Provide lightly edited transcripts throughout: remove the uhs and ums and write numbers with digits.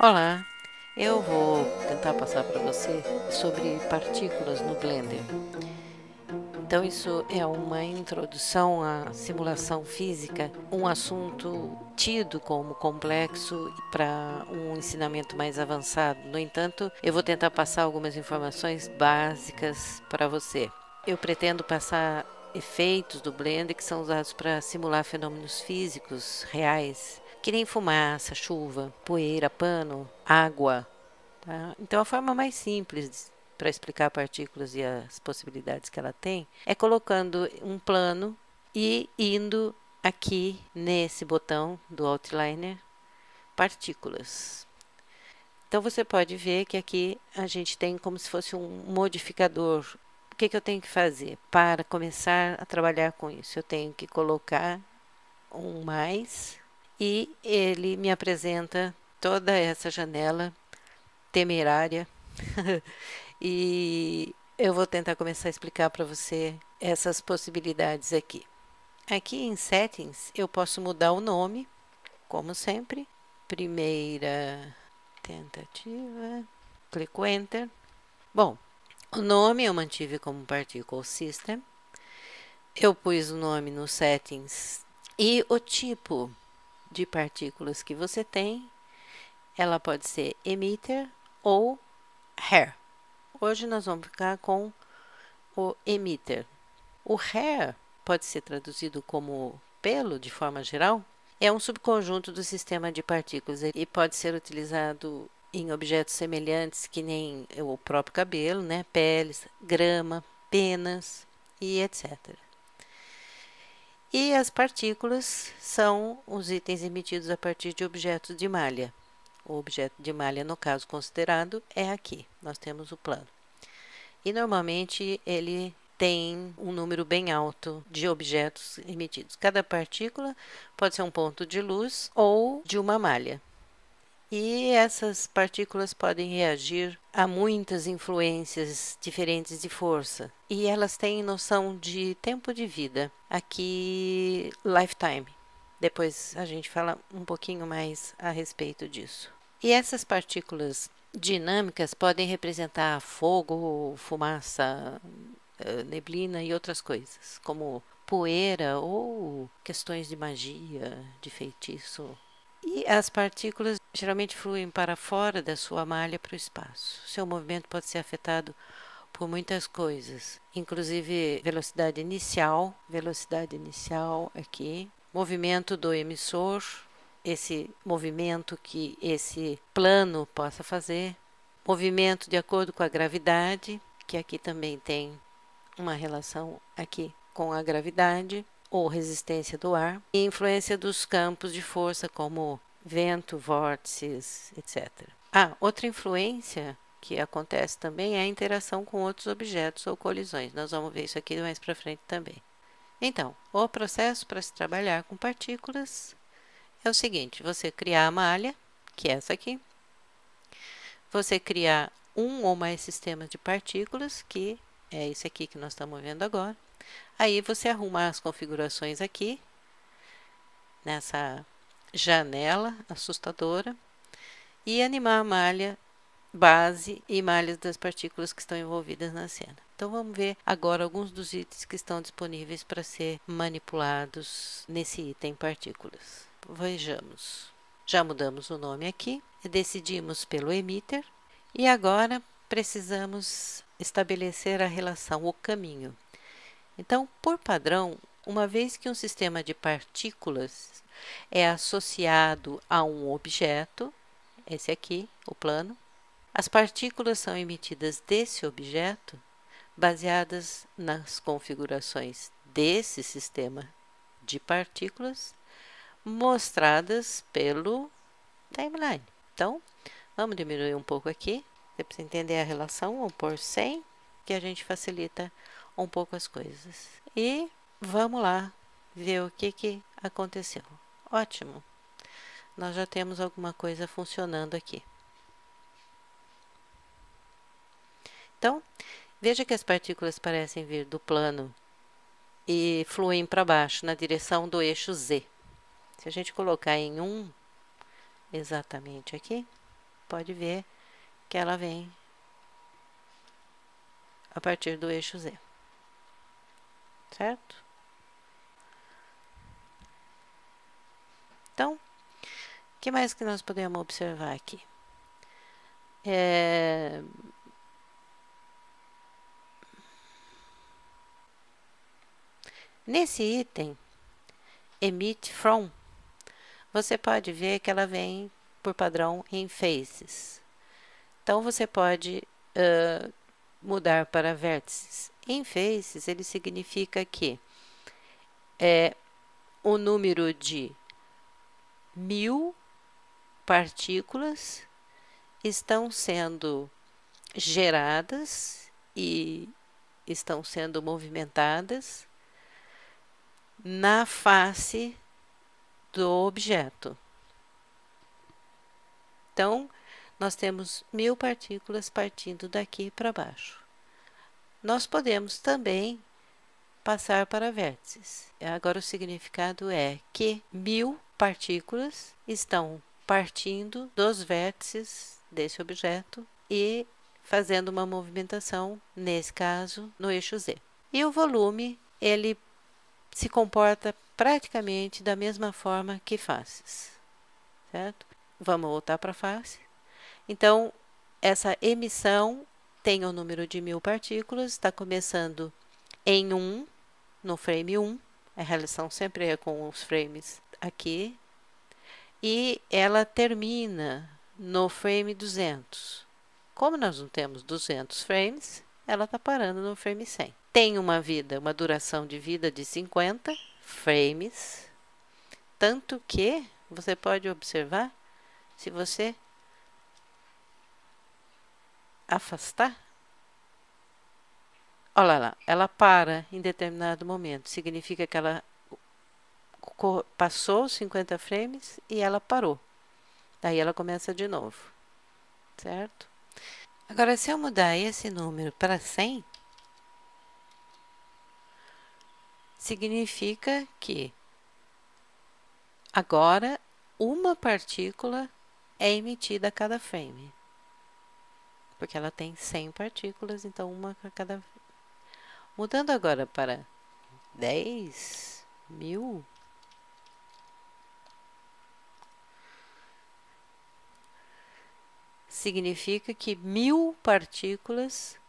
Olá, eu vou tentar passar para você sobre partículas no Blender. Então, isso é uma introdução à simulação física, um assunto tido como complexo para um ensinamento mais avançado. No entanto, eu vou tentar passar algumas informações básicas para você. Eu pretendo passar efeitos do Blender que são usados para simular fenômenos físicos reais, que nem fumaça, chuva, poeira, pano, água. Tá? Então, a forma mais simples para explicar partículas e as possibilidades que ela tem é colocando um plano e indo aqui nesse botão do Outliner, partículas. Então, você pode ver que aqui a gente tem como se fosse um modificador. O que eu tenho que fazer para começar a trabalhar com isso? Eu tenho que colocar um mais e ele me apresenta toda essa janela temerária e eu vou tentar começar a explicar para você essas possibilidades aqui. Aqui em Settings eu posso mudar o nome, como sempre. Primeira tentativa, clico Enter. Bom, o nome eu mantive como Particle System. Eu pus o nome no Settings e o tipo de partículas que você tem, ela pode ser emitter ou hair. Hoje nós vamos ficar com o emitter. O hair pode ser traduzido como pelo de forma geral. É um subconjunto do sistema de partículas e pode ser utilizado em objetos semelhantes que nem o próprio cabelo, né? Peles, grama, penas e etc. E as partículas são os itens emitidos a partir de objetos de malha. O objeto de malha, no caso considerado, é aqui. Nós temos o plano. E normalmente ele tem um número bem alto de objetos emitidos. Cada partícula pode ser um ponto de luz ou de uma malha. E essas partículas podem reagir a muitas influências diferentes de força. E elas têm noção de tempo de vida. Aqui, lifetime. Depois a gente fala um pouquinho mais a respeito disso. E essas partículas dinâmicas podem representar fogo, fumaça, neblina e outras coisas, como poeira ou questões de magia, de feitiço. E as partículas geralmente fluem para fora da sua malha para o espaço. Seu movimento pode ser afetado por muitas coisas, inclusive velocidade inicial aqui, movimento do emissor, esse movimento que esse plano possa fazer, movimento de acordo com a gravidade, que aqui também tem uma relação aqui com a gravidade ou resistência do ar, e influência dos campos de força como vento, vórtices, etc. Outra influência que acontece também é a interação com outros objetos ou colisões. Nós vamos ver isso aqui mais para frente também. Então, o processo para se trabalhar com partículas é o seguinte: você criar a malha, que é essa aqui, você criar um ou mais sistemas de partículas, que é esse aqui que nós estamos vendo agora. Aí você arruma as configurações aqui, nessa janela assustadora, e animar a malha base e malhas das partículas que estão envolvidas na cena. Então vamos ver agora alguns dos itens que estão disponíveis para ser manipulados nesse item partículas. Vejamos. Já mudamos o nome aqui, decidimos pelo emitter e agora precisamos estabelecer a relação, o caminho. Então, por padrão, uma vez que um sistema de partículas é associado a um objeto, esse aqui, o plano, as partículas são emitidas desse objeto baseadas nas configurações desse sistema de partículas mostradas pelo timeline. Então, vamos diminuir um pouco aqui, para você entender a relação, vamos pôr 100, que a gente facilita um pouco as coisas. E vamos lá ver o que aconteceu. Ótimo! Nós já temos alguma coisa funcionando aqui. Então, veja que as partículas parecem vir do plano e fluem para baixo na direção do eixo Z. Se a gente colocar em 1, exatamente aqui, pode ver que ela vem a partir do eixo Z, certo? Então, o que mais que nós podemos observar aqui? Nesse item, emit from, você pode ver que ela vem, por padrão, em faces. Então, você pode mudar para vértices. Em faces, ele significa que o número de 1000 partículas estão sendo geradas e estão sendo movimentadas na face do objeto. Então, nós temos 1000 partículas partindo daqui para baixo. Nós podemos também passar para vértices. Agora, o significado é que 1000 partículas estão partindo dos vértices desse objeto e fazendo uma movimentação, nesse caso, no eixo Z. E o volume, ele se comporta praticamente da mesma forma que faces, certo? Vamos voltar para a face. Então, essa emissão tem o número de 1000 partículas, está começando em 1, no frame 1, a relação sempre é com os frames aqui, e ela termina no frame 200. Como nós não temos 200 frames, ela está parando no frame 100. Tem uma duração de vida de 50 frames, tanto que você pode observar, se você afastar, olha lá, ela para em determinado momento, significa que ela passou os 50 frames e ela parou. Daí ela começa de novo, certo? Agora, se eu mudar esse número para 100, significa que agora uma partícula é emitida a cada frame. Porque ela tem 100 partículas, então uma a cada... Mudando agora para 10.000, significa que 1000 partículas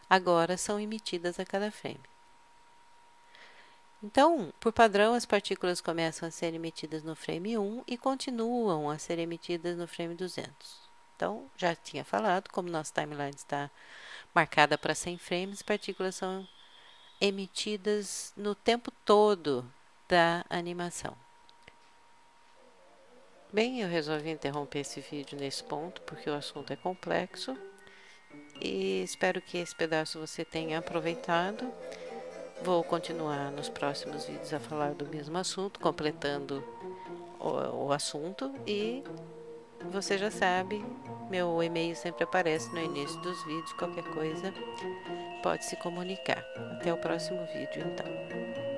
agora são emitidas a cada frame. Então, por padrão, as partículas começam a ser emitidas no frame 1 e continuam a ser emitidas no frame 200. Então, já tinha falado, como nossa timeline está marcada para 100 frames, partículas são emitidas no tempo todo da animação. Bem, eu resolvi interromper esse vídeo nesse ponto, porque o assunto é complexo. E espero que esse pedaço você tenha aproveitado. Vou continuar nos próximos vídeos a falar do mesmo assunto, completando o assunto. E você já sabe, meu e-mail sempre aparece no início dos vídeos. Qualquer coisa, pode se comunicar. Até o próximo vídeo, então.